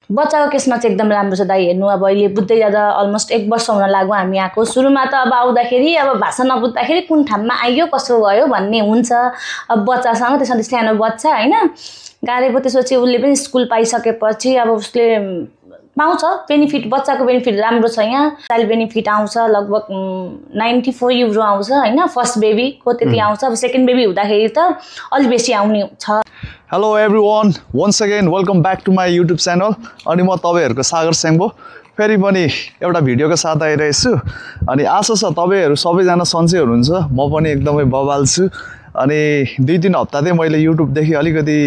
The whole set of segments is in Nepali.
बच्चाको केसमा चाहिँ एकदम राम्रो छ दाइ। हेर्नु अब अहिले बुझ्दै जाँदा अलमोस्ट 1 वर्ष हुन लाग्यो हामी आएको। सुरुमा त अब आउँदाखेरि अब भाषा नबुझ्दाखेरि कुन ठाउँमा आइयो कसो भयो भन्ने हुन्छ। अब बच्चासँग त्यसमा सानो बच्चा होइन गाह्रै भयो। त्यसपछि उसले पनि स्कुल पाइसकेपछि अब उसले पाउँछ बेनिफिट, बच्चाको बेनिफिट राम्रो छ। यहाँ चाइल्ड बेनिफिट आउँछ लगभग 94 युरो आउँछ होइन। फर्स्ट बेबीको त्यति आउँछ। अब सेकेन्ड बेबी हुँदाखेरि त अलि बेसी आउने छ। Hello everyone, once again welcome back to my YouTube channel. अनि म तपाईँहरूको सागर सेङ्बो फेरि पनि एउटा भिडियोको साथ आइरहेछु। अनि आशा छ तपाईँहरू सबैजना सन्चै हुनुहुन्छ। म पनि एकदमै बवाल छु। अनि 2-3 हप्ता चाहिँ मैले युट्युबदेखि अलिकति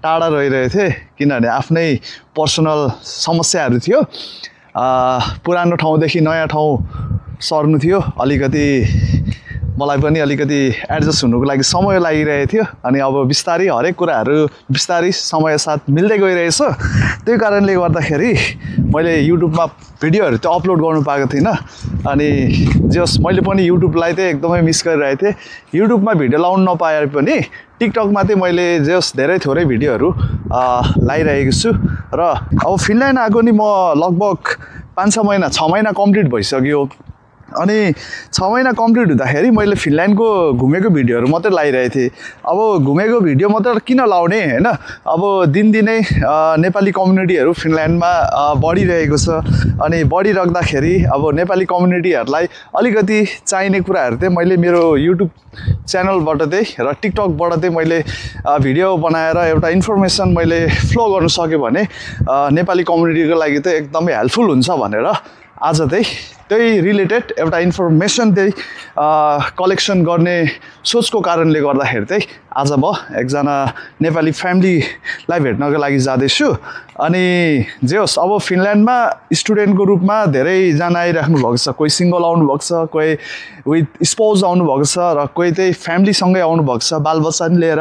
टाढा रहिरहेको थिएँ, किनभने आफ्नै पर्सनल समस्याहरू थियो। पुरानो ठाउँदेखि नयाँ ठाउँ सर्नु थियो, अलिकति मलाई पनि अलिकति एडजस्ट हुनुको लागि समय लागिरहेको थियो। अनि अब बिस्तारै हरेक कुराहरू बिस्तारै समय साथ मिल्दै गइरहेछ। त्यही कारणले गर्दाखेरि मैले युट्युबमा भिडियोहरू त अपलोड गर्नु पाएको थिइनँ। अनि जस मैले पनि युट्युबलाई चाहिँ एकदमै मिस गरिरहेको थिएँ। युट्युबमा भिडियो लाउनु नपाए पनि टिकटकमा चाहिँ मैले जस धेरै थोरै भिडियोहरू लाइरहेको छु। र अब फिनल्यान्ड आएको नि म लगभग 5-6 महिना 6 महिना कम्प्लिट भइसक्यो। अनि 6 महिना कम्प्लिट हुँदाखेरि मैले फिनल्यान्डको घुमेको भिडियोहरू मात्रै लाइरहेको थिएँ। अब घुमेको भिडियो मात्रै किन लाउने होइन। अब दिनदिनै नेपाली कम्युनिटीहरू फिनल्यान्डमा बढिरहेको छ। अनि बढिराख्दाखेरि अब नेपाली कम्युनिटीहरूलाई अलिकति चाहिने कुराहरू चाहिँ मैले मेरो युट्युब च्यानलबाट चाहिँ र टिकटकबाट चाहिँ मैले भिडियो बनाएर एउटा इन्फर्मेसन मैले फ्लो गर्न सक्यो भने नेपाली कम्युनिटीको लागि चाहिँ एकदमै हेल्पफुल हुन्छ भनेर आज चाहिँ त्यही रिलेटेड एउटा इन्फर्मेसन चाहिँ कलेक्सन गर्ने सोचको कारणले गर्दाखेरि चाहिँ आज म एकजना नेपाली फ्यामिलीलाई भेट्नको लागि जाँदैछु। अनि जे होस्, अब फिनल्यान्डमा स्टुडेन्टको रूपमा धेरैजना आइराख्नु भएको छ। कोही सिङ्गल आउनुभएको छ, कोही विथ स्पाउस आउनुभएको छ, र कोही चाहिँ फ्यामिलीसँगै आउनुभएको छ बालबच्चा पनि लिएर।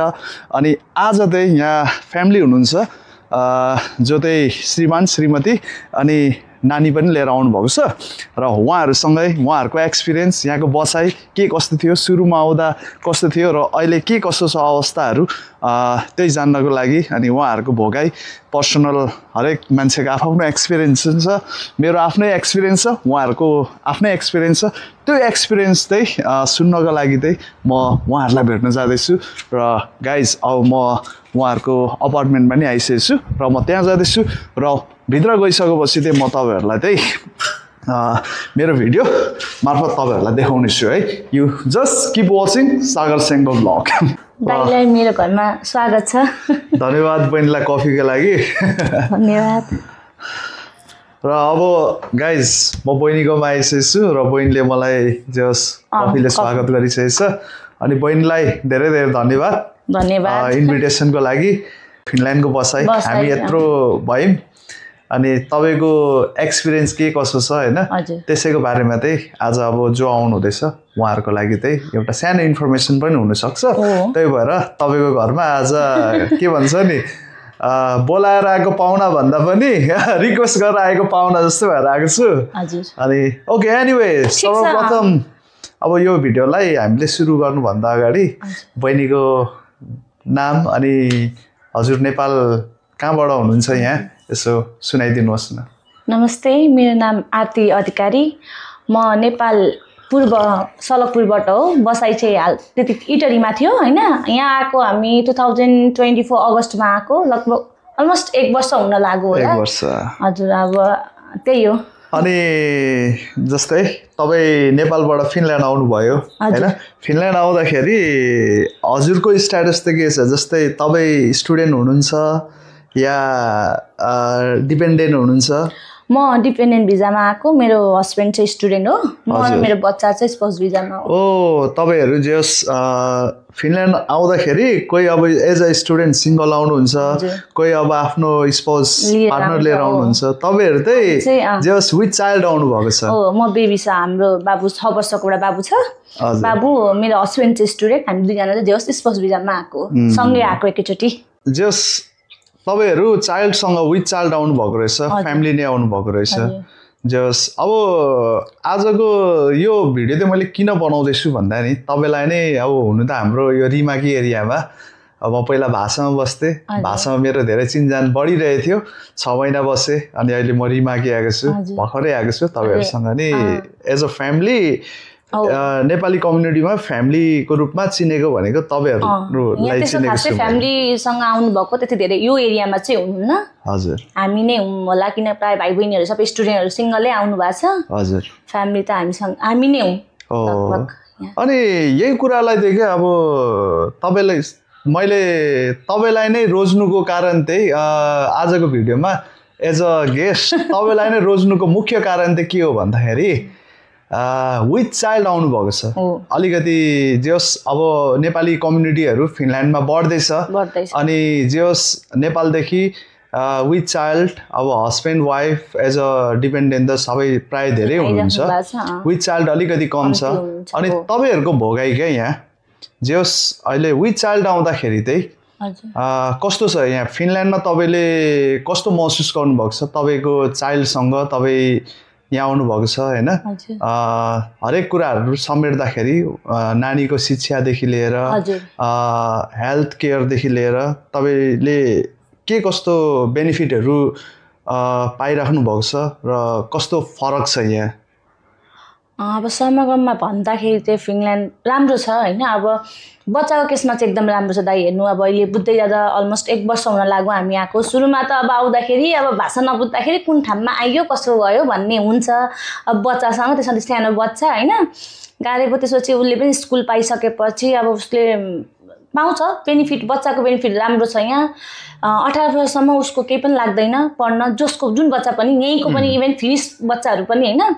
अनि आज चाहिँ यहाँ फ्यामिली हुनुहुन्छ जो चाहिँ श्रीमान श्रीमती अनि नानी पनि लिएर आउनुभएको छ। र उहाँहरूसँगै उहाँहरूको एक्सपिरियन्स, यहाँको बसाइ के कस्तो थियो, सुरुमा आउँदा कस्तो थियो र अहिले के कस्तो छ अवस्थाहरू, त्यही जान्नको लागि। अनि उहाँहरूको भोगाई पर्सनल हरेक मान्छेको आफ्नो एक्सपिरियन्स हुन्छ। मेरो आफ्नै एक्सपिरियन्स छ, उहाँहरूको आफ्नै एक्सपिरियन्स छ। त्यो एक्सपिरियन्स चाहिँ सुन्नको लागि चाहिँ म उहाँहरूलाई भेट्न जाँदैछु। र गाइज अब म उहाँहरूको अपार्टमेन्ट पनि आइसकेको छु र म त्यहाँ जाँदैछु। र भित्र गइसकेपछि चाहिँ म तपाईँहरूलाई चाहिँ मेरो भिडियो मार्फत तपाईँहरूलाई देखाउनेछु है। You just keep watching Sagar Sengo blog. दाइलाई मेरो घरमा स्वागत छ। धन्यवाद बहिनीलाई कफीको लागि। धन्यवाद। र अब गाइज म बहिनीकोमा आइसकेको छु र बहिनीले मलाई जस कफीले स्वागत गरिसकेको छ। अनि बहिनीलाई धेरै धेरै धन्यवाद इन्भिटेसनको लागि। फिनल्यान्डको बसाइ हामी यत्रो भयौँ। अनि तपाईँको एक्सपिरियन्स के कसो छ होइन, त्यसैको बारेमा चाहिँ आज अब जो आउनु हुँदैछ उहाँहरूको लागि चाहिँ एउटा सानो इन्फर्मेसन पनि हुनसक्छ। त्यही भएर तपाईँको घरमा आज के भन्छ नि, बोलाएर आएको पाहुना भन्दा पनि रिक्वेस्ट गरेर आएको पाहुना जस्तो भएर आएको छु। अनि ओके, एनिवे सर्वप्रथम अब यो भिडियोलाई हामीले सुरु गर्नुभन्दा अगाडि बहिनीको नाम अनि हजुर नेपाल कहाँबाट हुनुहुन्छ यहाँ यसो सुनाइदिनुहोस् न। नमस्ते, मेरो नाम आरती अधिकारी। म नेपाल पूर्व सलकपुरबाट हो। बसाइ चाहिँ हाल त्यति इटरीमा थियो होइन। यहाँ आएको हामी 2024 अगस्तमा आएको। लगभग अलमोस्ट 1 वर्ष हुन लाग्यो होला। 1 वर्ष। हजुर, अब त्यही हो। अनि जस्तै तपाईँ नेपालबाट फिनल्यान्ड आउनुभयो होइन। फिनल्यान्ड आउँदाखेरि हजुरको स्ट्याटस त के छ? जस्तै तपाईँ स्टुडेन्ट हुनुहुन्छ या डिपेन्डेन्ट हुनुहुन्छ? म डिपेन्डेन्ट भिजामा आएको। मेरो हस्बेन्ड चाहिँ स्टुडेन्ट हो। म र मेरो बच्चा चाहिँ स्पाउस भिजामा हो। ओ, तपाईँहरू जस फिनल्यान्ड आउँदाखेरि कोही अब एज अ स्टुडेन्ट सिङ्गल आउनुहुन्छ, कोही अब आफ्नो स्पाउस पार्टनर लिएर आउनुहुन्छ। तपाईँहरू चाहिँ जस विथ चाइल्ड आउनुभएको छ? हो, म बेबी छ। हाम्रो बाबु 6 वर्षको एउटा बाबु छ। बाबु, मेरो हस्बेन्ड चाहिँ स्टुडेन्ट। हामी दुईजना चाहिँ जस स्पाउस भिजामा आएको, सँगै आएको एकैचोटि। जस तपाईँहरू चाइल्डसँग विथ चाइल्ड आउनुभएको रहेछ, फ्यामिली नै आउनुभएको रहेछ। जस अब आजको यो भिडियो चाहिँ मैले किन बनाउँदैछु भन्दा नि, तपाईँलाई नै अब हुनु त हाम्रो यो रिमाकी एरियामा म पहिला भाषामा बस्थेँ भाषामा मेरो धेरै चिनजान बढिरहेको थियो 6 महिना बसेँ अनि अहिले म रिमाकी आएको छु भर्खरै आएको छु तपाईहरुसँग नि एज अ फ्यामिली नेपाली कम्युनिटीमा फ्यामिलीको रूपमा चिनेको भनेको तपाईहरुलाई चिनेको छु फ्यामिलीसँग आउनु भएको त्यति धेरै यो एरियामा चाहिँ हुनुहुन्न हजुर हामी नै होला किन प्राय भाइ बहिनीहरु सबै स्टुडेन्टहरु सिंगलै आउनु भएको छ हजुर फ्यामिली त हामी नै हौ अनि यही कुरालाई देखे अब मैले तपाईलाई नै रोज्नुको कारण चाहिँ आजको भिडियोमा एज अ गेस्ट तपाईलाई नै रोज्नुको मुख्य कारण चाहिँ के हो भन्दाखेरि विथ चाइल्ड आउनु भएको छ अलिकति जस अब नेपाली कम्युनिटीहरु फिनल्यान्डमा बढ्दैछ अनि जस नेपालदेखि विथ चाइल्ड अब husband wife as a dependent त सबै प्राय धेरै हुनुहुन्छ विथ चाइल्ड अलिकति कम छ अनि तपाईहरुको भोगाई क्या यहाँ जस अहिले विथ चाइल्ड आउँदाखेरि चाहिँ कस्तो छ यहाँ फिनल्यान्डमा तपाईले कस्तो महसुस गर्नुभएको छ तपाईको चाइल्डसँग तपाई यहाँ आउनु भएको छ हैन हरेक कुराहरु समेट्दाखेरि नानीको शिक्षादेखि लिएर हेल्थ केयर देखि लिएर तपाईले के कस्तो बेनिफिटहरु पाइराख्नु भएको छ र कस्तो फरक छ यहाँ अब समग्रमा भन्दाखेरि चाहिँ फिनल्यान्ड राम्रो छ हैन अब बच्चाको केसमा चाहिँ एकदम राम्रो छ दाइ हेर्नु अब अहिले बुझ्दै जाँदा अलमोस्ट 1 वर्ष हुन लाग्यो हामी आएको सुरुमा त अब आउँदाखेरि अब भाषा नबुझ्दाखेरि कुन ठाउँमा आइयो कसो भयो भन्ने हुन्छ अब बच्चासँग त्यसमा सानो बच्चा हैन गाडेको त्यसपछि उसले पनि स्कुल पाइसकेपछि अब उसले पाउँछ बेनिफिट बच्चाको बेनिफिट राम्रो छ यहाँ 18 वर्षसम्म उसको केही पनि लाग्दैन पढ्न जसको जुन बच्चा पनि यहीँको पनि इभन फिनिश बच्चाहरू पनि हैन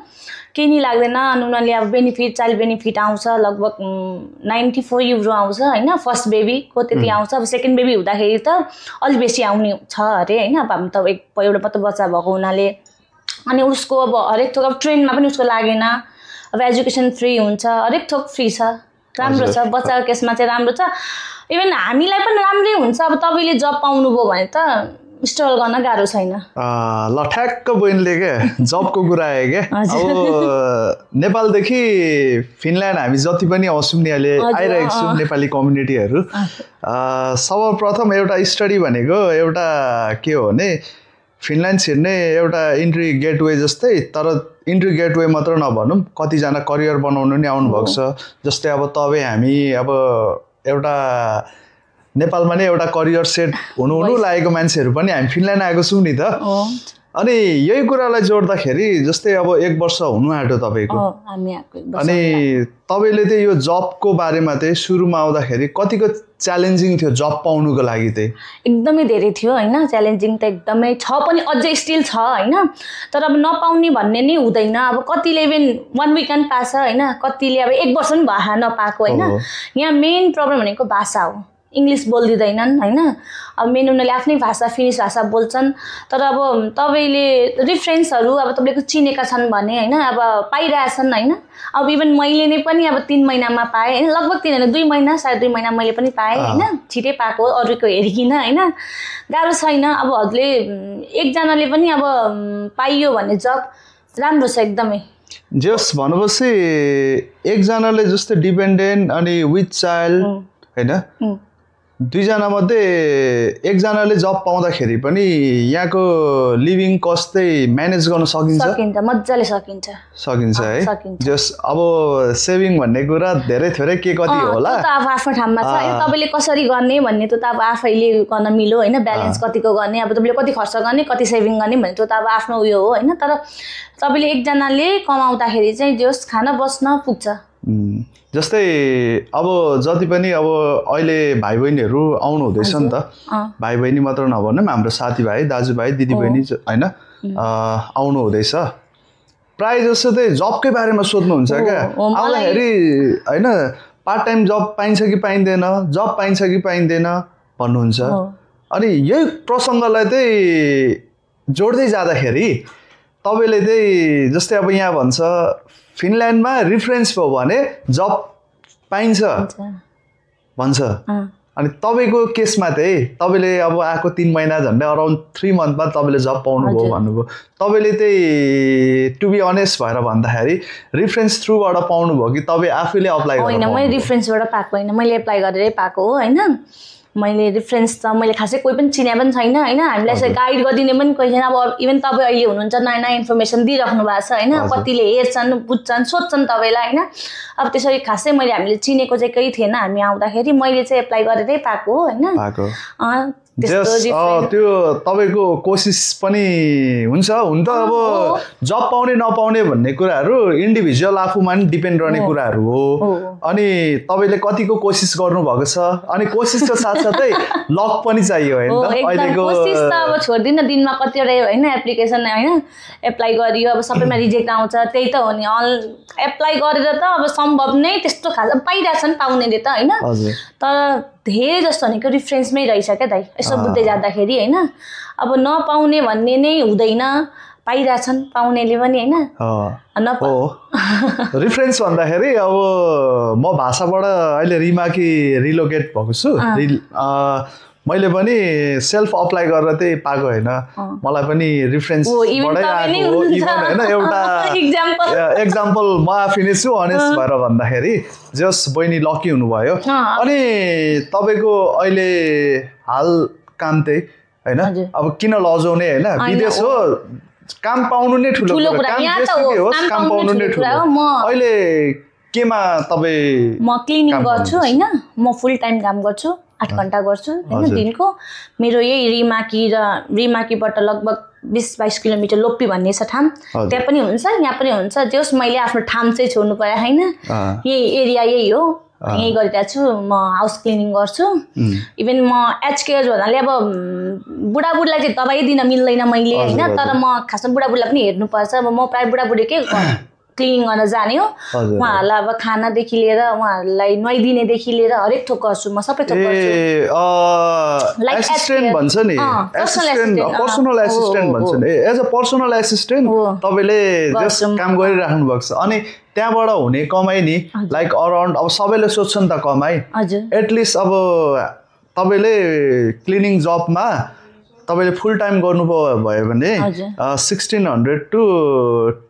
केही नि लाग्दैन अनि उनीहरूले अब बेनिफिट चाइल्ड बेनिफिट आउँछ लगभग 94 युरो आउँछ हैन फर्स्ट बेबीको त्यति आउँछ अब सेकेन्ड बेबी हुँदाखेरि त अलि बेसी आउने छ अरे हैन अब हामी त एउटा मात्र बच्चा भएको हुनाले अनि उसको अब हरेक थोक अब ट्रेनमा पनि उसको लागेन अब एजुकेसन फ्री हुन्छ हरेक थोक फ्री छ राम्रो छ बच्चाको केसमा चाहिँ राम्रो छ इभन हामीलाई पनि राम्रै हुन्छ अब तपाईले जब पाउनुभयो भने त स्ट्रगल गर्न गाह्रो छैन ल ठ्याक्क बहिनीले के जबको कुरा आयो के अब नेपालदेखि फिनल्यान्ड हामी जति पनि आउँछौँ नि अहिले आइरहेको छौँ नेपाली कम्युनिटीहरु सर्वप्रथम एउटा स्टडी भनेको एउटा के हो भने फिनल्यान्ड छिर्ने एउटा इन्ट्री गेटवे जस्तै तर इन्ट्री गेटवे मात्र नभनौँ कतिजना करियर बनाउनु नि आउनु भएको छ जस्तै अब तपाईँ हामी अब एउटा नेपालमा नै एउटा करियर सेट हुनु लागेको मान्छेहरु पनि हामी फिनल्यान्ड आएको छौँ नि त अनि यही कुरालाई जोड्दाखेरि जस्तै अब 1 वर्ष हुनु आँट्यो तपाईको अनि तपाईले चाहिँ यो जबको बारेमा चाहिँ सुरुमा आउँदाखेरि कतिको च्यालेन्जिङ थियो जब पाउनुको लागि चाहिँ एकदमै धेरै थियो हैन च्यालेन्जिङ त एकदमै छ पनि अझै स्टिल छ हैन तर अब नपाउने भन्ने नै हुँदैन अब कतिले इभन 1 विकेन्ड पाछ हैन कतिले अब 1 वर्ष पनि भए नपाएको हैन यहाँ मेन प्रब्लम भनेको भाषा हो इंग्लिश बोल्दिदैनन् हैन अब मेन उनीहरुले आफ्नै भाषा फिनिश भाषा बोल्छन् तर अब तपाईले रेफरेन्सहरु अब तपाईको चिनेका छन् भने हैन अब पाइराछन् हैन अब इभन मैले नै पनि अब 3 महिनामा पाए हैन लगभग 3 हैन 2 महिना सायद 2 महिना मैले पनि पाए हैन छिटै पाएको अरूको हेरिकिन हैन गाह्रो छैन अब हजुरले एकजनाले पनि अब पाइयो भने जब राम्रो छ एकदमै जस भनेपछि एकजनाले जस्तै डिपेन्डेन्ट अनि विथ चाइल्ड हैन दुईजना मध्ये एकजनाले जब पाउँदाखेरि पनि यहाँको लिभिङ कस्ट चाहिँ म्यानेज गर्न सकिन्छ मज्जाले सकिन्छ है जस अब सेभिङ भन्ने कुरा धेरै थोरै के कति होला त अब आफ्नो ठाउँमा छ तपाईले कसरी गर्ने भन्ने त अब आफैले गर्न मिल्यो हैन ब्यालेन्स कतिको गर्ने अब तपाईले कति खर्च गर्ने कति सेभिङ गर्ने भन्ने त अब आफ्नो उयो हो हैन तर तपाईले एकजनाले कमाउँदाखेरि चाहिँ जस खाना बस्न पुग्छ जस्तै अब जति पनि अब अहिले भाइ बहिनीहरु आउनु हुँदैछ नि त भाइ बहिनी मात्र नभनौं हाम्रो साथीभाइ दाजुभाइ दिदीबहिनी हैन आउनु हुँदैछ प्राय जसो चाहिँ जबकै बारेमा सोध्नु हुन्छ के आउँदाखेरि हैन पार्ट टाइम जब पाइन्छ कि पाइँदैन जब पाइन्छ कि पाइँदैन भन्नुहुन्छ अनि यही प्रसंगलाई चाहिँ जोड्दै जाँदाखेरि तपाईले चाहिँ जस्तै अब यहाँ भन्छ फिनल्यान्डमा रेफरेन्स भयो भने जब पाइन्छ भन्छ अनि तपाईको केसमा चाहिँ तपाईले अब आको 3 महिना झन्डै अराउन्ड 3 मन्थ बाद तपाईले जब पाउनु भयो भन्नुभयो तपाईले चाहिँ टु बी अनेस्ट भएर भन्दाखेरि रेफरेन्स थ्रुबाट पाउनु भयो कि तपाई आफैले अप्लाई गर्नु हैन मैले रेफरेन्सबाट पाएको हैन मैले एप्लाई गरेरै पाएको हो हैन मैले रेफरेन्स त मैले खासै कोही पनि चिने पनि छैन होइन हामीलाई यसरी गाइड गरिदिने पनि कोही छैन अब इभन तपाईँ अहिले हुनुहुन्छ नयाँ नयाँ इन्फर्मेसन दिइराख्नु भएको छ होइन कतिले हेर्छन् बुझ्छन् सोध्छन् तपाईँलाई होइन अब त्यसरी खासै मैले हामीले चिनेको चाहिँ केही थिएन हामी आउँदाखेरि मैले चाहिँ एप्लाई गरेरै पाएको हो होइन त्यो तपाईँको कोसिस पनि हुन्छ हुन त अब जब पाउने नपाउने भन्ने कुराहरू इन्डिभिजुअल आफूमा नि डिपेन्ड रहने कुराहरू हो अनि तपाईँले कतिको कोसिस गर्नुभएको छ अनि कोसिसको साथसाथै लक पनि चाहियो होइन त अहिलेको कोसिस त अब छोड्दिन दिनमा कतिवटा होइन एप्लिकेसन होइन एप्लाई गरियो अब सबैमा रिजेक्ट आउँछ त्यही त हो नि एप्लाई गरेर त अब सम्भव नै त्यस्तो खास पाइरहेछन् पाउनेले त होइन तर धेरै जस्तो भनेको रिफरेन्समै रहेछ क्या दाइ यसो बुझ्दै जाँदाखेरि होइन अब नपाउने भन्ने नै हुँदैन पाइरहेछन् पाउनेले पनि होइन रिफरेन्स भन्दाखेरि अब म भाषाबाट अहिले रिमाकी रिलोकेट भएको छु मैले पनि सेल्फ अप्लाई गरेर चाहिँ पाएको होइन मलाई पनि रिफरेन्सबाटै आएको हो इभन होइन एउटा एक्जाम्पल म आफै नै छु अनेस्ट भएर भन्दाखेरि जस बहिनी लकी हुनुभयो अनि तपाईँको अहिले हाल काम चाहिँ होइन अब किन लजाउने होइन विदेश हो काम पाउनु नै ठुलो कुरा काम पाउनु नै ठुलो अहिले केमा तपाईँ म क्लिनिङ गर्छु होइन म फुल टाइम काम गर्छु 8 घण्टा गर्छु होइन दिनको मेरो यही रिमाकीबाट लगभग 20-22 किलोमिटर लोप्पी भन्ने छ ठाउँ त्यहाँ पनि हुन्छ यहाँ पनि हुन्छ जस मैले आफ्नो ठाउँ चाहिँ छोड्नु पर्यो होइन यही एरिया यही हो यही गरिरहेको छु म हाउस क्लिनिङ गर्छु इभन म एचकेयर भन्नाले अब बुढाबुढीलाई चाहिँ दबाई दिन मिल्दैन मैले होइन तर म खासमा बुढाबुढीलाई पनि हेर्नुपर्छ अब म प्रायः बुढाबुढीकै क्लिनिङ गर्न जाने हो उहाँहरूलाई अब खानादेखि लिएर उहाँहरूलाई नुहाइदिनेदेखि लिएर हरेक थोक गर्छु म सबै थोक गर्छु एसिस्टेन्ट भन्छ नि पर्सनल एसिस्टेन्ट भन्छ नि एज अ पर्सनल एसिस्टेन्ट तपाईँले जस्ट काम गरिराख्नु भएको छ अनि त्यहाँबाट हुने कमाइ नि लाइक अराउन्ड अब सबैले सोध्छन् त कमाइ एटलिस्ट अब तपाईँले क्लिनिङ जबमा तपाईँले फुल टाइम गर्नुभयो भने 1600 to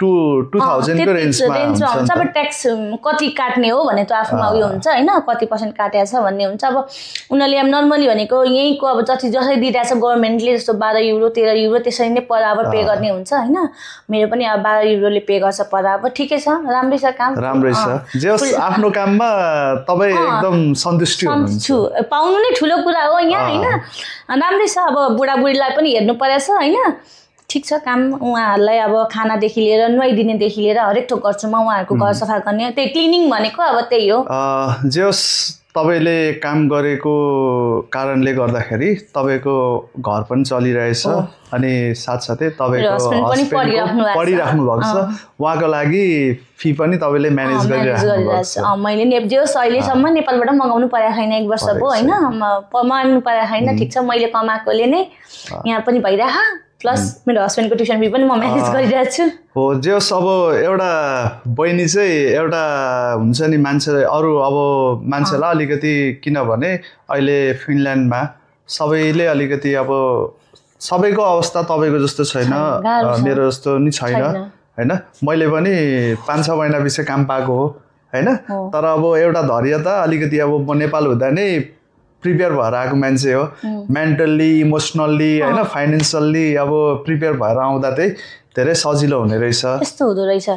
2000 को रेन्जमा हुन्छ अब ट्याक्स कति काट्ने हो भने त आफूमा उयो हुन्छ होइन कति % काटेको छ भन्ने हुन्छ अब उनीहरूले अब नर्मली भनेको यहीँको अब जसरी दिइरहेछ गभर्मेन्टले जस्तो 12 युरो 13 युरो त्यसरी नै पर आवर पे गर्ने हुन्छ होइन मेरो पनि अब 12 युरोले पे गर्छ पर आवर ठिकै छ राम्रै छ काम राम्रै छ जस आफ्नो काममा तपाईँ एकदम सन्तुष्टि हुनुहुन्छ पाउनु नै ठुलो कुरा हो यहाँ होइन राम्रै छ अब बुढाबुढीलाई पनि हेर्नु परेछ होइन ठिक छ काम उहाँहरूलाई अब खानादेखि लिएर नुहाइदिनेदेखि लिएर हरेक थोक गर्छु म उहाँहरूको घर सफा गर्ने त्यही क्लिनिङ भनेको अब त्यही हो जस तपाईँले काम गरेको कारणले गर्दाखेरि तपाईँको घर पनि चलिरहेछ अनि साथसाथै तपाईँको पढिराख्नु भएको छ उहाँको लागि फी पनि तपाईँले म्यानेज गरिराख्नु भएको छ मैले जस अहिलेसम्म नेपालबाट मगाउनु परेको छैन 1 वर्षको होइन मगाउनु परेको छैन ठिक छ मैले कमाएकोले नै यहाँ पनि भइरह प्लस मेरो हस्बेन्डको ट्युसन फी पनि म म्यानेज गरिरहेको छु हो जस अब एउटा बहिनी चाहिँ एउटा हुन्छ नि मान्छे अरू अब मान्छेलाई अलिकति किनभने अहिले फिनल्यान्डमा सबैले अलिकति अब सबैको अवस्था तपाईँको जस्तो छैन मेरो जस्तो नि छैन होइन मैले पनि 5-6 महिना पछि काम पाएको हो होइन तर अब एउटा धैर्यता अलिकति अब म नेपाल हुँदा नै प्रिपेयर भएर आएको मान्छे हो मेन्टल्ली इमोसनल्ली होइन फाइनेन्सियल्ली अब प्रिपेयर भएर आउँदा चाहिँ धेरै सजिलो हुने रहेछ यस्तो हुँदो रहेछ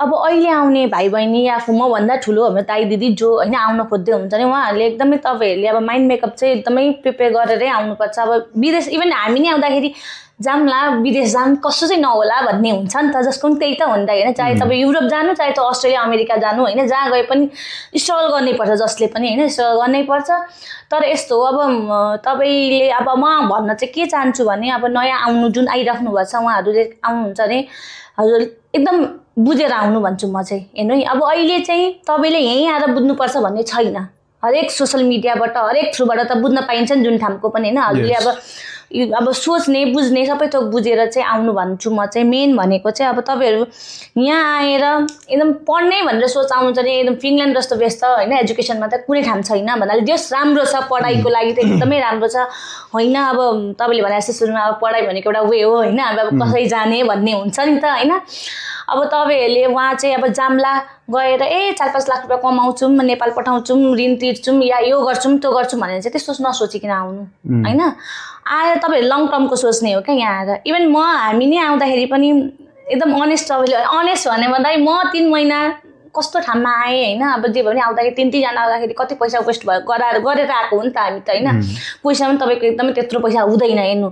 अब अहिले आउने भाइ बहिनी आफू मभन्दा ठुलो हाम्रो दाइ दिदी जो होइन आउन खोज्दै हुन्छ नि उहाँहरूले एकदमै तपाईँहरूले अब माइन्ड मेकअप चाहिँ एकदमै प्रिपेयर गरेरै आउनुपर्छ अब विदेश इभन हामी नै आउँदाखेरि जाम्ला विदेश जानु कस्तो चाहिँ नहोला भन्ने हुन्छ नि त जसको पनि त्यही त हो नि त होइन चाहे तपाईँ युरोप जानु चाहे त अस्ट्रेलिया अमेरिका जानु होइन जहाँ गए पनि स्ट्रगल गर्नैपर्छ जसले पनि होइन स्ट्रगल गर्नैपर्छ तर यस्तो हो अब तपाईँले अब म भन्न चाहिँ के चाहन्छु भने अब नयाँ आउनु जुन आइराख्नु भएको छ उहाँहरूले आउनुहुन्छ भने हजुर एकदम बुझेर आउनु भन्छु म चाहिँ हेर्नु अब अहिले चाहिँ तपाईँले यहीँ आएर बुझ्नुपर्छ भन्ने छैन हरेक सोसल मिडियाबाट हरेक थ्रुबाट त बुझ्न पाइन्छ नि जुन ठाउँको पनि होइन हजुरले अब सोच्ने बुझ्ने सबै थोक बुझेर चाहिँ आउनु भन्छु म चाहिँ मेन भनेको चाहिँ अब तपाईँहरू यहाँ आएर एकदम पढ्ने भनेर सोच आउनुहुन्छ भने एकदम फिनल्यान्ड जस्तो व्यस्त होइन एजुकेसनमा त कुनै ठाउँ छैन भन्नाले जस राम्रो छ पढाइको लागि त एकदमै राम्रो छ होइन अब तपाईँले भने जस्तो सुरुमा अब पढाइ भनेको एउटा वे हो होइन अब कसै जाने भन्ने हुन्छ नि त होइन अब तपाईँहरूले उहाँ चाहिँ अब जाम्ला गएर 4-5 लाख रुपियाँ कमाउँछौँ नेपाल पठाउँछौँ ऋण तिर्छौँ या यो गर्छौँ त्यो गर्छौँ भनेर चाहिँ त्यस्तो नसोचिकन आउनु होइन आएर तपाईँहरू लङ टर्मको सोच्ने हो क्या यहाँ आएर इभन हामी नै आउँदाखेरि पनि एकदम अनेस्ट अनेस्ट भने भन्दा म 3 महिना कस्तो ठाउँमा आएँ होइन अब जे भने आउँदाखेरि 3-3 जना आउँदाखेरि कति पैसा वेस्ट भयो गरेर आएको हो नि त हामी त होइन पैसा पनि तपाईँको एकदमै त्यत्रो पैसा हुँदैन हेर्नु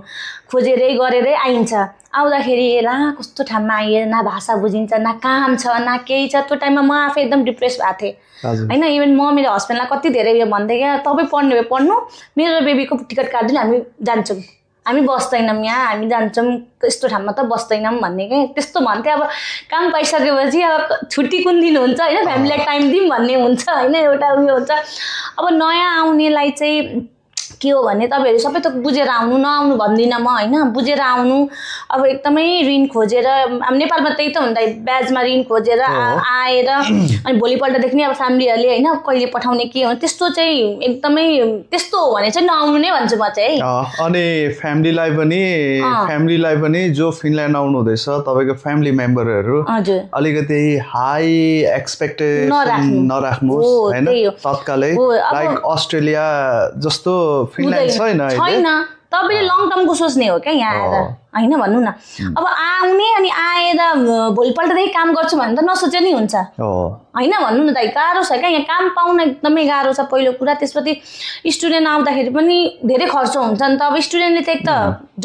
खोजेरै गरेरै आइन्छ आउँदाखेरि ला कस्तो ठाउँमा आइए न भाषा बुझिन्छ न काम छ न केही छ त्यो टाइममा म आफै एकदम डिप्रेस भएको थिएँ होइन इभन म मेरो हस्बेन्डलाई कति धेरै यो भन्थेँ क्या तपाईँ पढ्नु भए पढ्नु मेरो बेबीको टिकट काटिदिनु हामी जान्छौँ हामी बस्दैनौँ यहाँ हामी जान्छौँ यस्तो ठाउँमा त बस्दैनौँ भन्ने क्या त्यस्तो भन्थेँ अब काम पाइसकेपछि अब छुट्टी कुन दिन हुन्छ होइन फ्यामिलीलाई टाइम दिउँ भन्ने हुन्छ होइन एउटा उयो हुन्छ अब नयाँ आउनेलाई चाहिँ के हो भने तपाईँहरू सबै त बुझेर आउनु नआउनु भन्दिनँ म होइन बुझेर आउनु अब एकदमै ऋण खोजेर अब नेपालमा त्यही त हुन्छ ब्याजमा ऋण खोजेर आएर अनि भोलिपल्टदेखि नै अब फ्यामिलीहरूले होइन कहिले पठाउने के हो त्यस्तो चाहिँ एकदमै त्यस्तो हो भने चाहिँ नआउनु नै भन्छु म चाहिँ अनि फ्यामिलीलाई पनि जो फिनल्यान्ड आउनु हुँदैछ तपाईँको फ्यामिली मेम्बरहरू अलिकति हाई एक्सपेक्टेसन नराख्नुहोस् होइन तत्कालै लाइक अस्ट्रेलिया जस्तो छैन तपाईँले लङ टर्मको सोच्ने हो क्या यहाँ आएर होइन भन्नु न अब आउने अनि आएर भोलिपल्टदेखि काम गर्छु भने त नसोचे नि हुन्छ होइन भन्नु न दाइ गाह्रो छ क्या यहाँ काम पाउन एकदमै गाह्रो छ पहिलो कुरा त्यसपछि स्टुडेन्ट आउँदाखेरि पनि धेरै खर्च हुन्छ नि त अब स्टुडेन्टले त एक त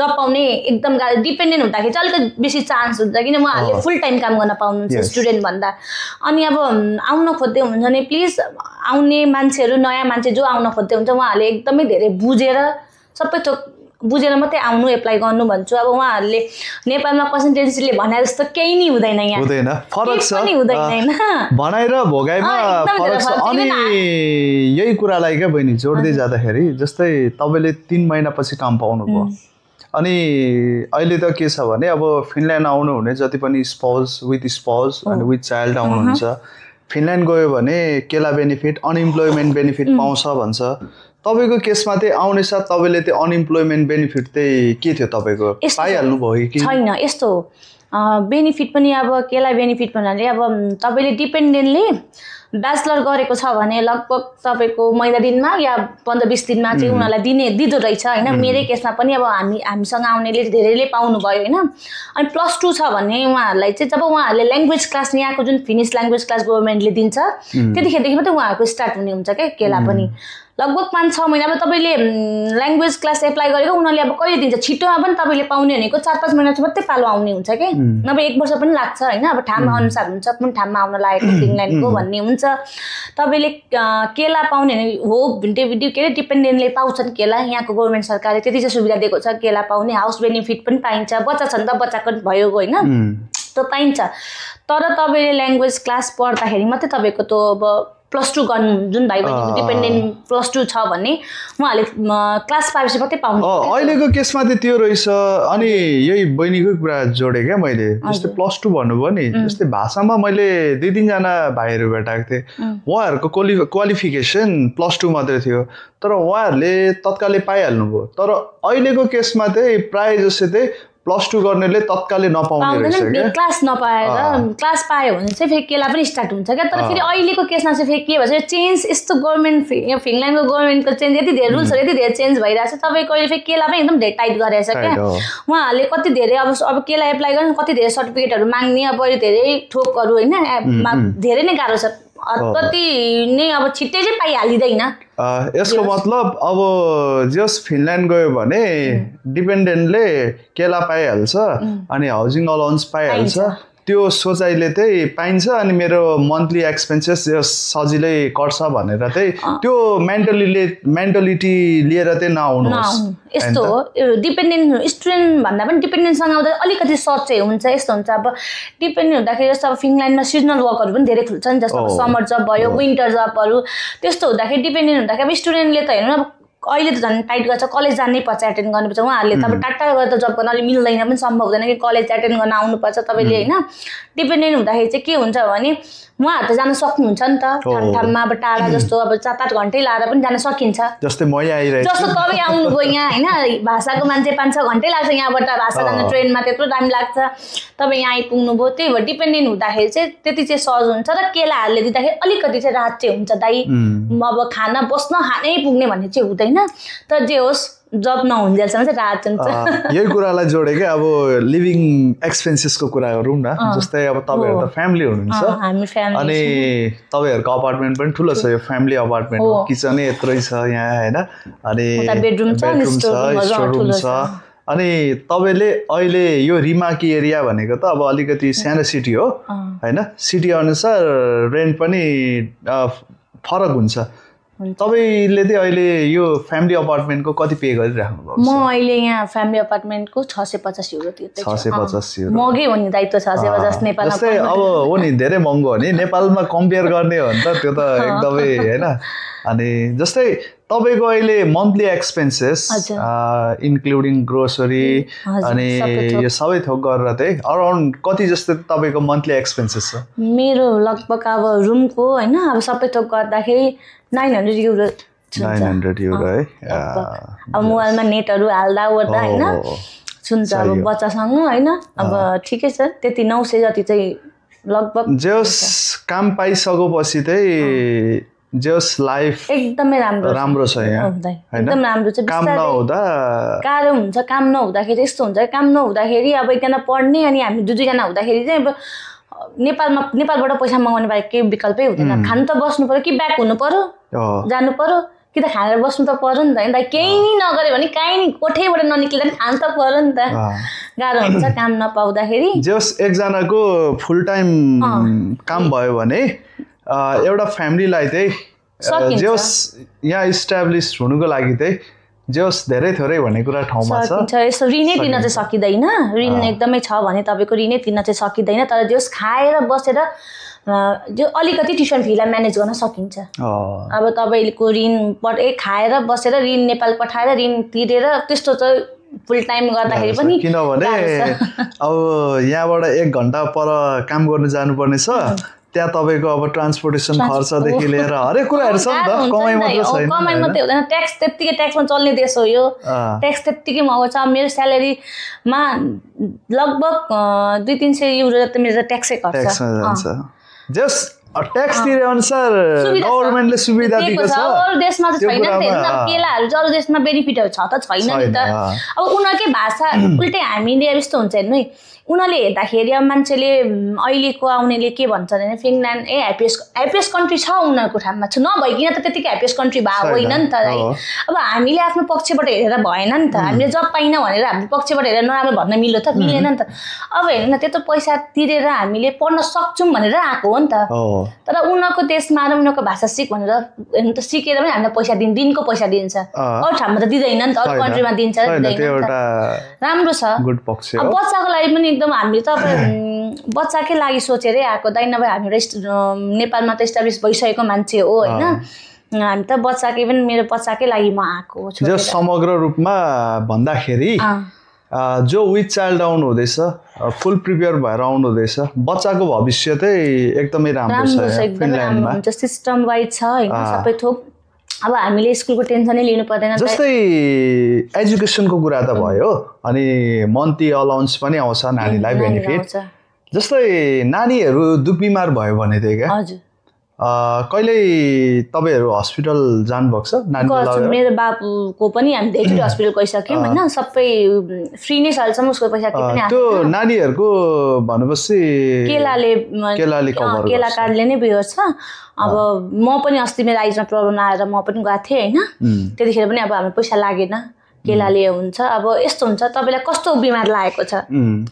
जब पाउने एकदम गाह्रो डिपेन्डेन्ट हुँदाखेरि चाहिँ अलिकति बेसी चान्स हुन्छ किन उहाँहरूले फुल टाइम काम गर्न पाउनुहुन्छ स्टुडेन्ट भन्दा अनि अब आउन खोज्दै हुनुहुन्छ भने प्लिज आउने मान्छेहरू नयाँ मान्छे जो आउन खोज्दै हुन्छ उहाँहरूले एकदमै धेरै बुझेर सबै थोक बुझेर मात्रै आउनु एप्लाई गर्नु भन्छु अब उहाँहरूले नेपालमा कन्सल्टेन्सीले भने जस्तो केही नि हुँदैन यहाँ हुँदैन फरक छ भनाइ र भोगाइमा फरक छ अनि यही कुरालाई क्या बहिनी जोड्दै जाँदाखेरि जस्तै तपाईँले 3 महिनापछि काम पाउनुभयो अनि अहिले त के छ भने अब फिनल्यान्ड आउनु हुने जति पनि स्पाउस अनि विथ चाइल्ड आउनुहुन्छ फिनल्यान्ड गयो भने केला बेनिफिट अनइम्प्लोइमेन्ट बेनिफिट पाउँछ भन्छ तपाईको केसमा चाहिँ आउने साथ तपाईले त्यो अनइम्प्लोइमेन्ट बेनिफिट चाहिँ के थियो तपाईको पाइहाल्नु भयो कि छैन यस्तो बेनिफिट पनि अब केलाई बेनिफिट भन्नाले अब तपाईले डिपेन्डेन्टली ब्याचलर गरेको छ भने लगभग तपाईको महिना दिनमा या 15-20 दिनमा चाहिँ उनीहरूलाई दिदो रहेछ हैन मेरै केसमा पनि अब हामीसँग आउनेले धेरैले पाउनु भयो हैन अनि +2 छ भने उहाँहरूलाई चाहिँ जब उहाँहरूले ल्याङ्ग्वेज क्लास यहाँको जुन फिनिश ल्याङ्ग्वेज क्लास गभर्नमेन्टले दिन्छ त्यतिखेरदेखि मात्रै उहाँहरूको स्टार्ट हुने हुन्छ के केला पनि लगभग 5-6 महिनामा तपाईले ल्याङ्ग्वेज क्लास एप्लाई गरेको उनीहरूले अब कहिले दिन्छ छिटोमा पनि तपाईले पाउने भनेको 4-5 महिनापछि मात्रै पालो आउने हुन्छ के नभए 1 वर्ष पनि लाग्छ हैन अब ठाउँ अनुसार हुन्छ कुन ठाउँमा आउन लागेको फिनल्यान्डको भन्ने हुन्छ तपाईले केला पाउने हो भिडियो के डिपेन्डेन्टले पाउँछन् केला यहाँको गभर्नमेन्ट सरकारले त्यति चाहिँ सुविधा दिएको छ केला पाउने हाउस बेनिफिट पनि पाइन्छ बच्चा छ नि त बच्चाको भयो हैन त्यो पाइन्छ तर तपाईले ल्याङ्ग्वेज क्लास पढ्दाखेरि मात्रै तपाईको त अब +2 गर्नु जुन भाइ बहिनीको डिपेन्डेन्ट +2 छ भने उहाँले क्लास पाएपछि मात्रै पाउनु अहिलेको केसमा चाहिँ त्यो रहेछ अनि यही बहिनीको कुरा जोडे क्या मैले जस्तै +2 भन्नुभयो नि जस्तै भाषामा मैले 2-3 जना भाइहरू भेटाएको थिएँ उहाँहरूको क्वालिफिकेसन +2 मात्रै थियो तर उहाँहरूले तत्कालै पाइहाल्नुभयो तर अहिलेको केसमा चाहिँ प्राय जसो चाहिँ +2 गर्नेले तत्कालै नपाउने रहेछ के क्लास नपाएर क्लास पायो भने चाहिँ फेरि केला पनि स्टार्ट हुन्छ क्या तर फेरि अहिलेको केसमा चाहिँ फेरि के भन्छ चेन्ज यस्तो गभर्नमेन्ट फिनल्यान्डको गभर्नमेन्टको चेन्ज यति धेरै रुल्सहरू यति धेरै चेन्ज भइरहेछ तपाईँको अहिले फेरि केला पनि एकदम धेरै टाइट गरेछ क्या उहाँहरूले कति धेरै अब केला एप्लाई गर्नु कति धेरै सर्टिफिकेटहरू माग्ने अब अहिले धेरै ठोकहरू होइन धेरै नै गाह्रो छ कति नै अब छिट्टै चाहिँ पाइहालिँदैन यसको मतलब अब जस फिनल्यान्ड गयो भने डिपेन्डेन्टले केला पाइहाल्छ अनि हाउसिङ अलाउन्स पाइहाल्छ त्यो सोचाइले चाहिँ पाइन्छ अनि मेरो मन्थली एक्सपेन्सेस सजिलै कट्छ भनेर चाहिँ त्यो मेन्टालिटी लिएर चाहिँ नआउनुहोस् यस्तो हो डिपेन्डेन्ट स्टुडेन्ट भन्दा पनि डिपेन्डेन्टसँग आउँदा अलिकति सर्ट चाहिँ हुन्छ यस्तो हुन्छ अब डिपेन्डेन्ट हुँदाखेरि जस्तो अब फिनल्यान्डमा सिजनल वर्कहरू पनि धेरै खुल्छ नि जस्तो समर जब भयो विन्टर जबहरू त्यस्तो हुँदाखेरि डिपेन्डेन्ट हुँदाखेरि अब स्टुडेन्टले त हेर्नु अब अहिले त झन् टाइट गर्छ कलेज जानै पर्छ एटेन्ड गर्नुपर्छ उहाँहरूले त अब टाढा गएर त जब गर्न अलिक मिल्दैन पनि सम्भव हुँदैन कि कलेज एटेन्ड गर्न आउनुपर्छ तपाईँले होइन डिपेन्डेन्ट हुँदाखेरि चाहिँ के हुन्छ भने उहाँहरू त जान सक्नुहुन्छ नि त ठाउँमा अब टाढा जस्तो अब 7-8 घन्टै लाएर पनि जान सकिन्छ जस्तै म आइरहेको जस्तो तपाईँ आउनुभयो यहाँ होइन भाषाको मान्छे 5-6 घन्टै लाग्छ यहाँबाट भाषा जान ट्रेनमा त्यत्रो टाइम लाग्छ तपाईँ यहाँ आइपुग्नुभयो त्यही भएर डिपेन्डेन्ट हुँदाखेरि चाहिँ त्यति चाहिँ सहज हुन्छ र केला हालेर दिँदाखेरि अलिकति चाहिँ राहत चाहिँ हुन्छ दाइ अब खाना बस्न खानै पुग्ने भन्ने चाहिँ हुँदैन तर जे होस् जब नहुन्जेलसम्म चाहिँ राहत हुन्छ यही कुरालाई जोडे क्या अब लिभिङ एक्सपेन्सेसको कुरा गरौँ न जस्तै अब तपाईँहरू त फ्यामिली हुनुहुन्छ हामी फ्यामिली अनि तपाईँहरूको अपार्टमेन्ट पनि ठुलो छ यो फ्यामिली अपार्टमेन्ट हो किचनै यत्रै छ यहाँ होइन अनि बेडरुम छ स्टोर रुम छ अनि तपाईँले अहिले यो रिमाकी एरिया भनेको त अब अलिकति सानो सिटी हो होइन सिटी अनुसार रेन्ट पनि फरक हुन्छ तपाईले चाहिँ अहिले यो फ्यामिली अपार्टमेन्टको कति पे गरिराख्नु भएको म अहिले यहाँ फ्यामिली अपार्टमेन्टको 650 युरो तिर्दै 650 युरो महँगै हो नि दाइत्व 650 नेपालमा जस्तै अब हो नि धेरै महँगो हो नि नेपालमा कम्पेयर गर्ने हो नि त त्यो त एकदमै हैन अनि जस्तै तपाईको अहिले मन्थली एक्सपेन्सेस इन्क्लुडिङ ग्रोसरी अनि यो सबै थोक गरेर चाहिँ अराउन्ड कति जस्तो तपाईको मन्थली एक्सपेन्सेस छ मेरो लगभग अब रुमको हैन अब सबै थोक गर्दाखेरि 900 युरो 900 युरो है अब मोबाइलमा नेटहरु हाल्दा ओर्दा हैन सुन्छ अब बच्चासँग हैन अब ठिकै छ त्यति 900 जति चाहिँ लगभग जस काम पाइसकेपछि चाहिँ जस लाइफ एकदमै राम्रो छ यहाँ एकदम राम्रो छ काम नहुँदा गाह्रो हुन्छ काम नहुँदाखेरि यस्तो हुन्छ काम नहुँदाखेरि अब एकजना पढ्ने अनि हामी दुई जना हुँदाखेरि चाहिँ अब नेपालबाट पैसा मगाउने बाहेक केही विकल्पै हुँदैन खानु त बस्नु पर्यो कि ब्याक हुनु पर्यो जानु पर्यो कि त खाएर बस्नु त पर्यो नि त हैन केही नि नगरे भने काहीँ नि कोठैबाट ननिक्लिँदा खानु त पर्यो नि त गाह्रो हुन्छ काम नपाउँदाखेरि जस एकजनाको फुल टाइम काम भयो भने एउटा फ्यामिलीलाई चाहिँ जस यहाँ इस्टाब्लिश हुनुको लागि चाहिँ जस धेरै थोरै भन्ने कुरा ठाउँमा छ यसो ऋणै दिन चाहिँ सकिँदैन ऋण एकदमै छ भने तपाईँको ऋणै दिन चाहिँ सकिँदैन तर जस खाएर बसेर जो अलिकति ट्युसन फीलाई म्यानेज गर्न सकिन्छ अब तपाईँको ऋण खाएर बसेर ऋण नेपाल पठाएर ऋण तिरेर त्यस्तो चाहिँ फुल टाइम गर्दाखेरि पनि किनभने अब यहाँबाट 1 घण्टा पर काम गर्न जानुपर्ने छ त्यहाँ तपाईको अब ट्रान्सपोर्टेसन खर्चदेखि लिएर हरेक कुराहरु छ नि त कमाइ मात्र छैन कमाइ मात्रै हुँदैन ट्याक्स त्यतिकै ट्याक्समा चल्ने देश हो यो ट्याक्स त्यतिकै महँगो छ मेरो स्यालेरीमा लगभग 200-300 युरो जति मेरो ट्याक्सै खर्च जस ट्याक्स तिरे अनुसार गभर्नमेन्टले सुविधा दिएको छ अरु देशमा त छैन नि त केलाहरु अरु देशमा बेनिफिटहरु छ त छैन नि त अब उनीहरुकै भाषा उल्टै हामीले अब यस्तो हुन्छ हेर्नु है उनीहरुले हेर्दाखेरि अब मान्छेले अहिलेको आउनेले के भन्छ भने फिनल्यान्ड ह्यापिएस्ट कन्ट्री छ उनीहरुको ठाउँमा छ नभइकिन त त्यतिकै ह्यापिएस्ट कन्ट्री भा होइन नि त अब हामीले आफ्नो पक्षबाट हेरेर भएन नि त हामीले जब पाइन भनेर हाम्रो पक्षबाट हेरेर नराम्रो भन्न मिल्यो त मिलेन नि त अब हेर्नु न त्यत्रो पैसा तिरेर हामीले पढ्न सक्छौं भनेर आको हो नि त तर उनीहरुको देशमा र उनीहरुको भाषा सिक भनेर हेर्नु त सिकेर पनि हामीले पैसा दिनको पैसा दिन्छ अरु ठाउँमा त दिदैन नि त अरु कन्ट्रीमा दिन्छ दिदैन राम्रो छ गुड पक्ष हो अब बच्चाको लागि पनि एकदम हामीले त बच्चाकै लागि सोचेरै आएको दाइ नभए हामी नेपालमा त एस्टाब्लिश भइसकेको मान्छे हो हैन हामी त बच्चाकै पनि मेरो बच्चाकै लागि म आएको जो समग्र रूपमा भन्दाखेरि जो विथ चाइल्ड आउनु हुँदैछ फुल प्रिपेयर भएर आउनु हुँदैछ बच्चाको भविष्य चाहिँ एकदमै राम्रो छ फिनल्यान्डमा सिस्टम वाइज छ हैन सबै थोक अब हामीले स्कुलको टेन्सनै लिनु पर्दैन जस्तै एजुकेसनको कुरा त भयो अनि मन्थली अलाउन्स पनि आउँछ नानीलाई बेनिफिट जस्तै नानीहरू दुख बिमार भयो भने चाहिँ क्या हजुर कहिले तपाईहरु हस्पिटल जानु भएको छ नानीको मेरो बाबुको पनि हामी धेरै हस्पिटल गइसक्यौं हैन सबै फ्री नै चल्छ उसको पैसा के पनि त्यो नानीहरुको भनेपछि केलाले कभर केला कार्डले नै बिहोर्छ अब म पनि अस्ति मेरो आइजमा प्रब्लम आएर म पनि गएको थिएँ हैन त्यतिखेर पनि अब हाम्रो पैसा लागेन केलाले हुन्छ अब यस्तो हुन्छ तपाईलाई कस्तो बिमार लागेको छ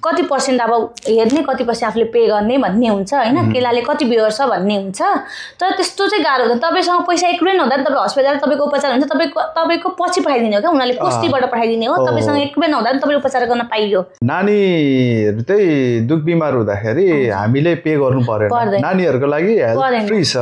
कति पर्सेन्ट अब हेर्ने कति पर्सेन्ट आफूले पे गर्ने भन्ने हुन्छ हैन केलाले कति बिहोर्छ भन्ने हुन्छ तर त्यस्तो चाहिँ गाह्रो हुन्छ तपाईसँग पैसा एक रुपैयाँ नहुँदा तपाईँ अस्पताल तपाईको उपचार हुन्छ तपाईको पछि पठाइदिने हो क्या उनीहरूले कोष्ठीबाट पठाइदिने हो तपाईसँग एक रुपैयाँ नहुँदा तपाईले उपचार गर्न पाइयो नानीहरु चाहिँ दुख बिमार हुँदाखेरि हामीले पे गर्नु पर्दैन नानीहरुको लागि हेल्थ फ्री छ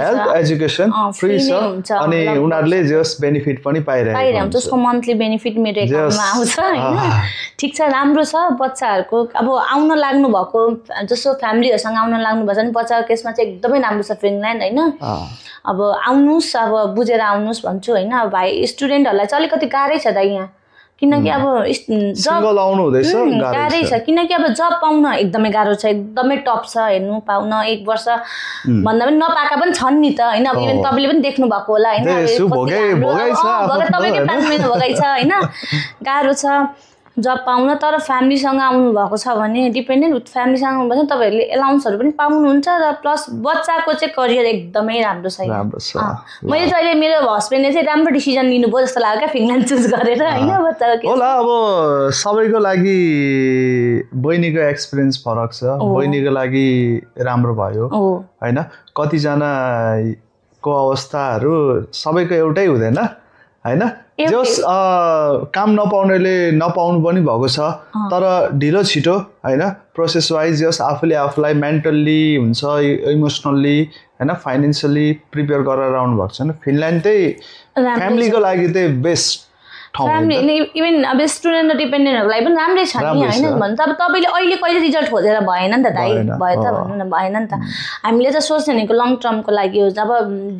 हेल्थ एजुकेसन फ्री छ अनि उनीहरुले जस बेनिफिट पनि पाइरहेको हुन्छ त्यसको मन्थली बेनिफिट मेरो एकाउन्टमा आउँछ हैन ठीक छ राम्रो छ बच्चाहरुको अब आउन लाग्नु भएको जसो फ्यामिलीहरुसँग आउन लाग्नु भन्छ नि बच्चाको केसमा चाहिँ एकदमै राम्रो छ फिनल्यान्ड हैन अब आउनुस् अब बुझेर आउनुस् भन्छु हैन अब भाइ स्टुडेन्टहरुलाई चाहिँ अलिकति गाह्रै छ त यहाँ किनकि अब जब सिंगल आउनु हुँदैछ गाह्रै छ किनकि अब जब पाउन एकदमै गाह्रो छ एकदमै टप छ हेर्नु पाउन 1 वर्ष भन्दा पनि नपाएका पनि छन् नि त हैन अब इभन तपाईले पनि देख्नु भएको होला हैन तपाईँकै 5 महिना भोगाइ छ हैन गाह्रो छ जब पाउन तर फ्यामिलीसँग आउनु भएको छ भने डिपेन्डेन्ट विथ फ्यामिलीसँग आउनु भने तपाईहरुले एलाउन्सहरु पनि पाउनुहुन्छ र प्लस बच्चाको चाहिँ करियर एकदमै राम्रो छ मैले चाहिँ अहिले मेरो हस्बेन्डले चाहिँ राम्रो डिसिजन लिनुभयो जस्तो लाग्यो क्या फिनल्यान्ड चुज गरेर हैन बच्चाको होला अब सबैको लागि बहिनीको एक्सपिरियन्स फरक छ बहिनीको लागि राम्रो भयो हैन कति जना को अवस्थाहरु सबैको एउटै हुँदैन हैन जस काम नपाउनेले नपाउनु पनि भएको छ तर ढिलो छिटो हैन प्रोसेस वाइज जस आफूले आफूलाई मेन्टल्ली हुन्छ इमोसनल्ली हैन फाइनान्शियली प्रिपेयर गरेर आउनु भएको छ नि फिनल्यान्ड चाहिँ फ्यामिलीको लागि चाहिँ बेस्ट फ्यामिली इभन अब स्टुडेन्ट र डिपेन्डेन्टहरुको लागि पनि राम्रै छ नि हैन भन्छ अब तपाईले अहिले कहिले रिजल्ट खोजेर भएन नि त दाइ भयो त भन्नु न भएन नि त हामीले चाहिँ सोच्ने भनेको लङ टर्मको लागि हो जब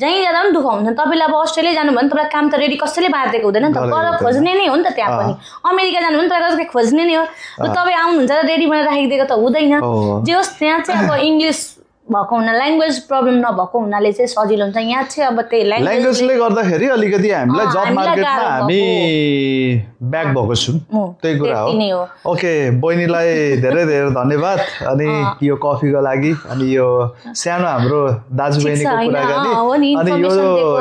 जहीँ जाँदा पनि दुःख हुन्छ तपाईले अब अस्ट्रेलिया जानु भने तपाईलाई काम त रेडी कसैले बाँडेको हुँदैन नि त पर खोज्ने नै हो नि त त्यहाँ पनि अमेरिका जानु भने तपाईले खोज्ने नै हो तपाई आउनुहुन्छ र रेडी बनाएर राखिदिएको त हुँदैन जे होस् त्यहाँ चाहिँ अब इंग्लिश भएको हुना ल्याङ्ग्वेज प्रब्लम नभएको हुनाले चाहिँ सजिलो हुन्छ यहाँ चाहिँ अब त्यही ल्याङ्ग्वेजले गर्दाखेरि अलिकति हामीलाई जब मार्केटमा हामी ब्याक भएको छौं त्यही कुरा हो ओके बहिनीलाई धेरै धेरै धन्यवाद अनि यो कफीको लागि अनि यो सानो हाम्रो दाजुबहिनीको कुराकानी अनि यो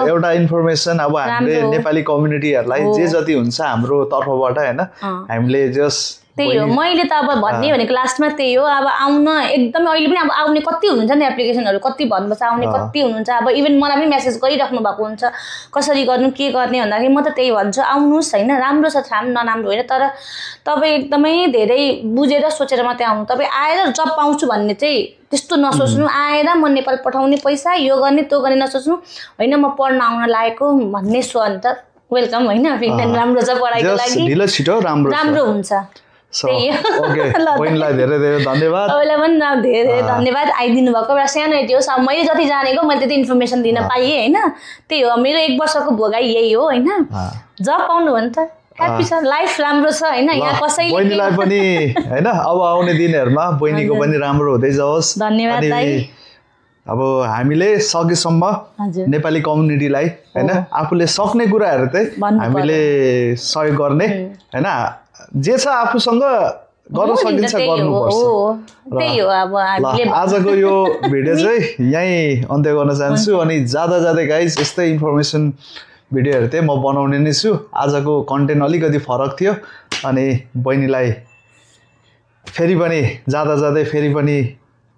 एउटा इन्फर्मेसन अब हामीले नेपाली कम्युनिटीहरुलाई जे जति हुन्छ हाम्रो तर्फबाट हैन हामीले जस्ट त्यही हो मैले त अब भन्ने भनेको लास्टमा त्यही हो अब आउन एकदमै अहिले पनि अब आउने कति हुनुहुन्छ नि एप्लिकेसनहरु कति भन्नुपर्छ आउने कति हुनुहुन्छ अब इभन मलाई पनि मेसेज गरिराख्नु भएको हुन्छ कसरी गर्नु के गर्ने भन्दाखेरि म त त्यही भन्छु आउनुस् हैन राम्रो छ ठाम नराम्रो होइन तर तपाई एकदमै धेरै बुझेर सोचेर मात्रै आउनु तपाई आएर जब पाउँछु भन्ने चाहिँ त्यस्तो नसोच्नु आएर म नेपाल पठाउने पैसा यो गर्ने त्यो गर्ने नसोच्नु हैन म पढ्न आउन लागेको भन्ने सोच त वेलकम हैन फिनल्यान्ड राम्रो छ पढाइको लागि ढिलो छिटो राम्रो हुन्छ ओके बहिनीलाई धेरै धेरै धन्यवाद तपाईलाई पनि धेरै धेरै धन्यवाद आइदिनु भएको एउटा सानो एटी हो मैले जति जानेको मैले त्यति इन्फर्मेसन दिन पाएँ हैन त्यही हो मेरो 1 वर्षको भोगाइ यही हो हैन जब पाउनु भने त ह्यापी छ लाइफ राम्रो छ हैन यहाँ कसैले बहिनीलाई पनि हैन अब आउने दिनहरुमा बहिनीको पनि राम्रो हुँदै जाओस् धन्यवाद दाइ अब हामीले सकेसम्म नेपाली कम्युनिटीलाई हैन आफूले सक्ने कुराहरु चाहिँ हामीले सहयोग गर्ने हैन जे छ आफूसँग गर्न सकिन्छ गर्नुपर्छ त्यही हो अब हामीले आजको यो भिडियो चाहिँ यही अन्त्य गर्न चाहन्छु अनि जाँदा जाँदै गाइस यस्तै इन्फर्मेसन भिडियोहरु चाहिँ म बनाउने नै छु आजको कन्टेन्ट अलिकति फरक थियो अनि बहिनीलाई फेरि पनि जाँदा जाँदै फेरि पनि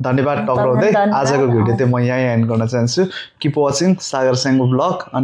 धन्यवाद टक्राउँदै आजको भिडियो चाहिँ म यही एन्ड गर्न चाहन्छु keep watching Sagar Sengo blog अनि